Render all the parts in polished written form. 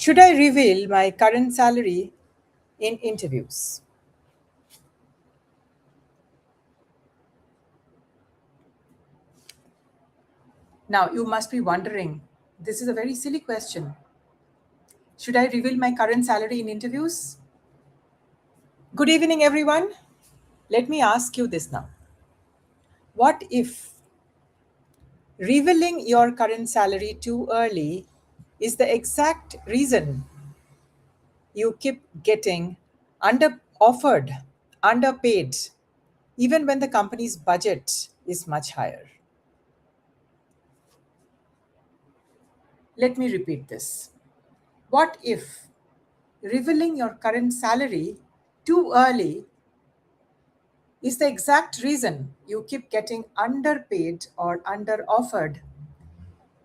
Should I reveal my current salary in interviews? Now, you must be wondering, this is a very silly question. Should I reveal my current salary in interviews? Good evening, everyone. Let me ask you this now. What if revealing your current salary too early is the exact reason you keep getting under offered, underpaid, even when the company's budget is much higher? Let me repeat this. What if revealing your current salary too early is the exact reason you keep getting underpaid or under offered,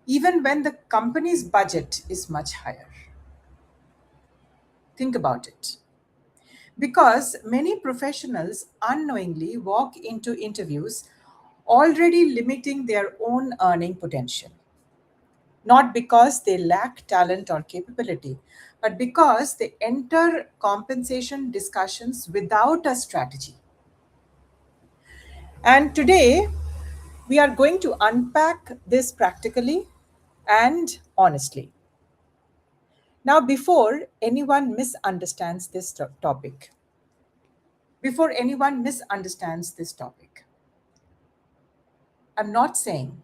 even when the company's budget is much higher? Think about it. Because many professionals unknowingly walk into interviews already limiting their own earning potential. Not because they lack talent or capability, but because they enter compensation discussions without a strategy. And today, we are going to unpack this practically and honestly. Now, before anyone misunderstands this topic, I'm not saying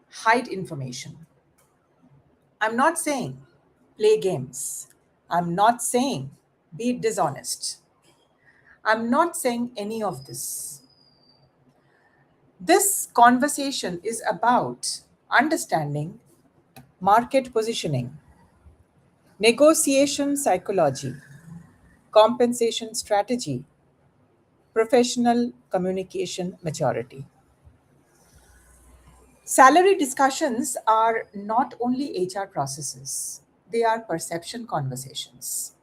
hide information. I'm not saying play games. I'm not saying be dishonest. I'm not saying any of this. This conversation is about understanding market positioning, negotiation psychology, compensation strategy, professional communication maturity. Salary discussions are not only HR processes, they are perception conversations.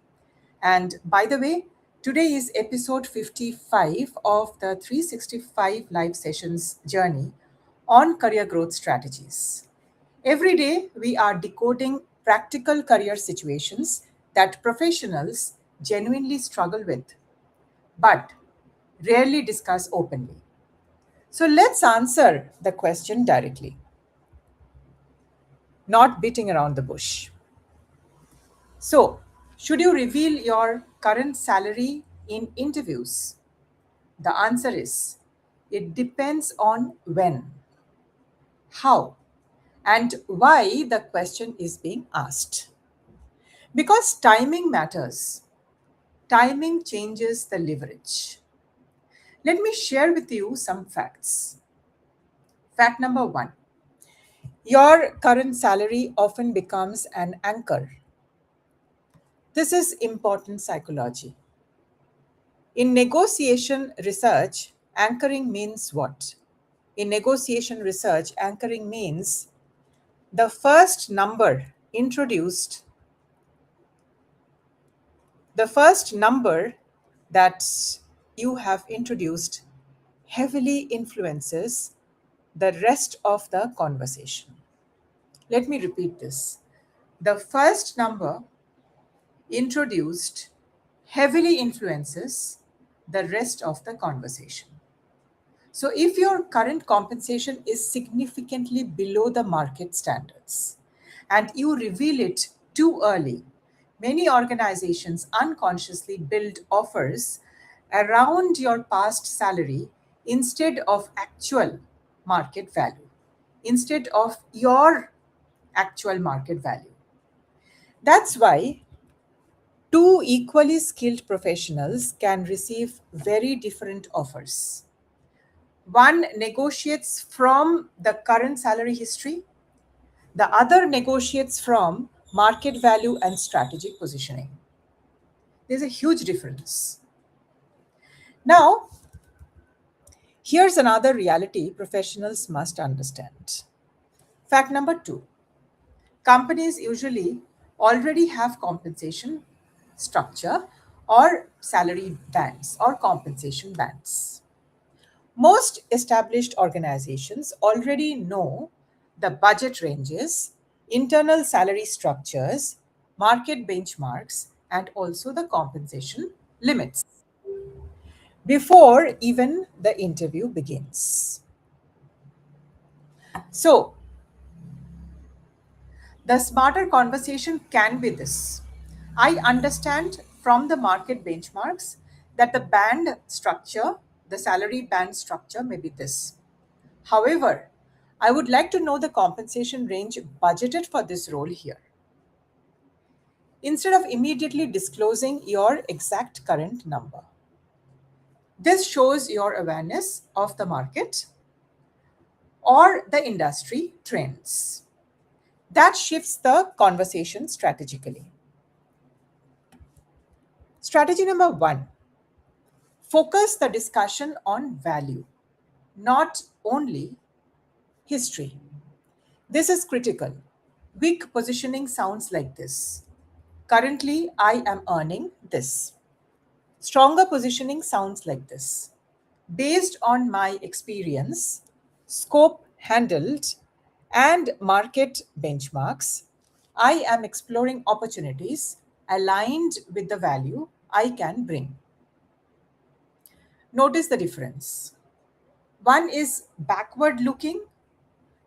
And by the way, today is episode 55 of the 365 live sessions journey on career growth strategies. Every day, we are decoding practical career situations that professionals genuinely struggle with, but rarely discuss openly. So let's answer the question directly, not beating around the bush. So, should you reveal your current salary in interviews? The answer is it depends on when, how, and why the question is being asked. Because timing matters, timing changes the leverage. Let me share with you some facts. Fact number one: your current salary often becomes an anchor. This is important psychology. In negotiation research, anchoring means what? In negotiation research, anchoring means the first number introduced, the first number that you have introduced heavily influences the rest of the conversation. Let me repeat this. The first number introduced heavily influences the rest of the conversation. So, if your current compensation is significantly below the market standards and you reveal it too early, many organizations unconsciously build offers around your past salary instead of actual market value, instead of your actual market value. That's why two equally skilled professionals can receive very different offers. One negotiates from the current salary history, the other negotiates from market value and strategic positioning. There's a huge difference. Now, here's another reality professionals must understand. Fact number two: companies usually already have compensation structure or salary bands or compensation bands. Most established organizations already know the budget ranges, internal salary structures, market benchmarks, and also the compensation limits before even the interview begins. So, the smarter conversation can be this: I understand from the market benchmarks that the salary band structure may be this. However, I would like to know the compensation range budgeted for this role here. Instead of immediately disclosing your exact current number. This shows your awareness of the market or the industry trends. That shifts the conversation strategically. Strategy number one: focus the discussion on value, not only history. This is critical. Weak positioning sounds like this: currently, I am earning this. Stronger positioning sounds like this: based on my experience, scope handled, and market benchmarks, I am exploring opportunities aligned with the value I can bring. Notice the difference. One is backward looking,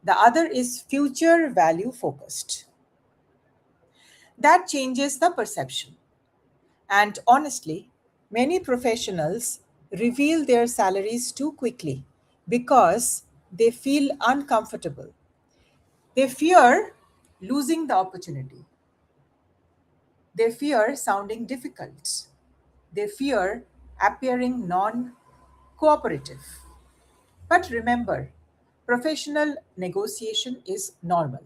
the other is future value focused. That changes the perception. And honestly, many professionals reveal their salaries too quickly because they feel uncomfortable. They fear losing the opportunity. They fear sounding difficult. They fear appearing non cooperative. But remember, professional negotiation is normal.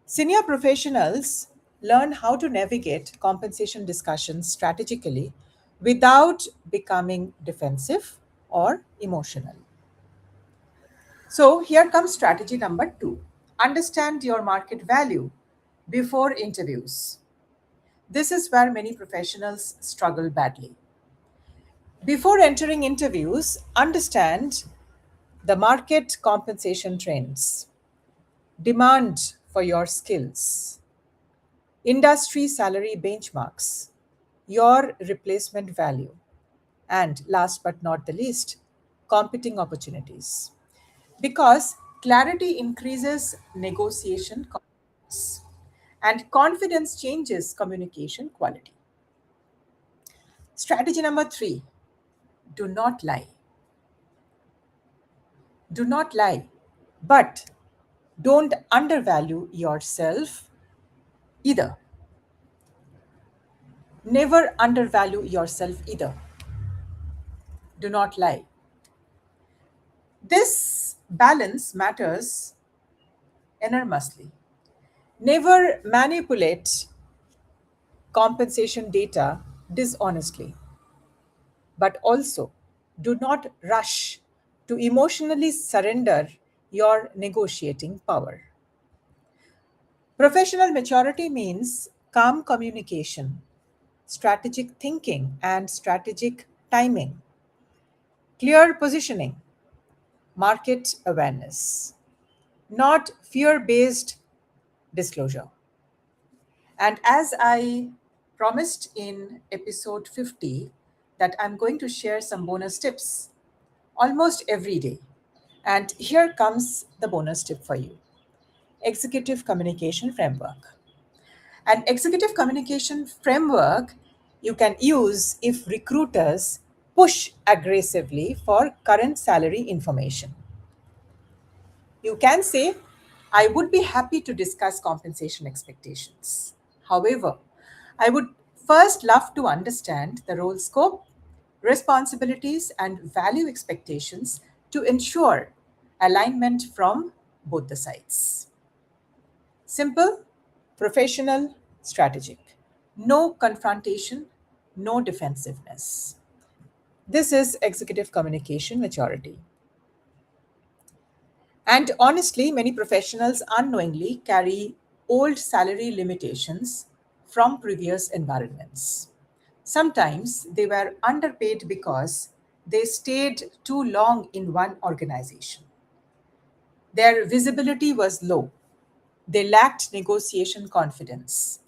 Senior professionals learn how to navigate compensation discussions strategically without becoming defensive or emotional. So, here comes strategy number two: understand your market value before interviews. This is where many professionals struggle badly. Before entering interviews, understand the market compensation trends, demand for your skills, industry salary benchmarks, your replacement value, and last but not the least, competing opportunities. Because clarity increases negotiation confidence, and confidence changes communication quality. Strategy number three: do not lie. Do not lie, but don't undervalue yourself either. Never undervalue yourself either. Do not lie. This balance matters enormously. Never manipulate compensation data dishonestly, but also do not rush to emotionally surrender your negotiating power. Professional maturity means calm communication, strategic thinking, and strategic timing, clear positioning, market awareness, not fear based disclosure. And as I promised in episode 50, that I'm going to share some bonus tips almost every day. And here comes the bonus tip for you: executive communication framework. An executive communication framework you can use if recruiters push aggressively for current salary information. You can say, I would be happy to discuss compensation expectations. However, I would first love to understand the role scope, responsibilities, and value expectations to ensure alignment from both the sides. Simple, professional, strategic. No confrontation, no defensiveness. This is executive communication maturity. And honestly, many professionals unknowingly carry old salary limitations from previous environments. Sometimes they were underpaid because they stayed too long in one organization. Their visibility was low. They lacked negotiation confidence.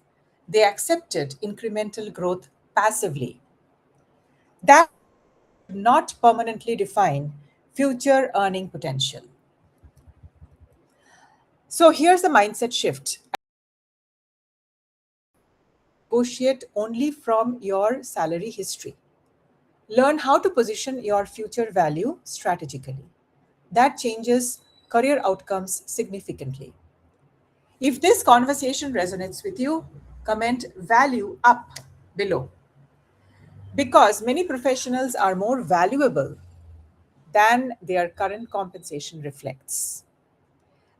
They accepted incremental growth passively. That should not permanently define future earning potential. So here's the mindset shift. Negotiate only from your salary history. Learn how to position your future value strategically. That changes career outcomes significantly. If this conversation resonates with you, comment value up below because many professionals are more valuable than their current compensation reflects.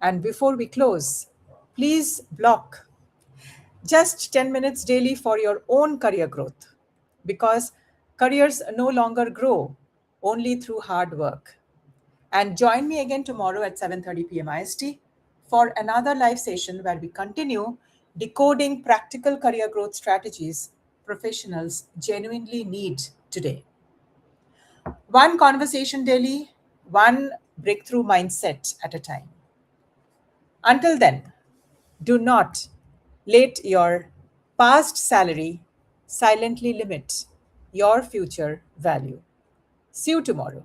And before we close, please block just 10 minutes daily for your own career growth because careers no longer grow only through hard work. And join me again tomorrow at 7:30 p.m. IST for another live session where we continue decoding practical career growth strategies professionals genuinely need today. One conversation daily, one breakthrough mindset at a time. Until then, do not let your past salary silently limit your future value. See you tomorrow.